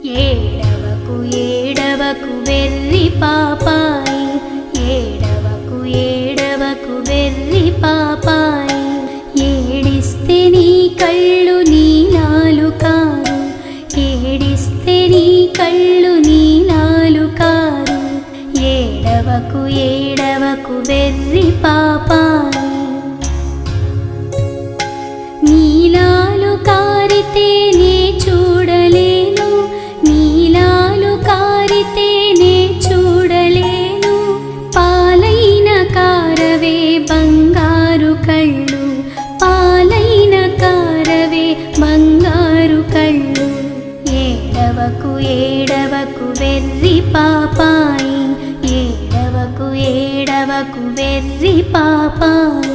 ఏడవకు ఏడవకు వెర్రి పాపాయి, ఏడవకు ఏడవకు వెర్రి పాపాయి. ఏడిస్తే నీ కళ్ళు నీలాలు కారు, ఏడిస్తే నీ కళ్ళు నీలాలు కారు. ఏడవకు ఏడవకు వెర్రి పాపాయి. నీలాలు కారితేనే చూడలేను, నీలాలు కారితేనే చూడలేను. పాలైన కారవే బంగారు కళ్ళు, పాలైన కారవే బంగారు కళ్ళు. ఏడవకు ఏడవకు వెర్రి పాపాయి, ఏడవకు ఏడవకు వెర్రి పాపాయి.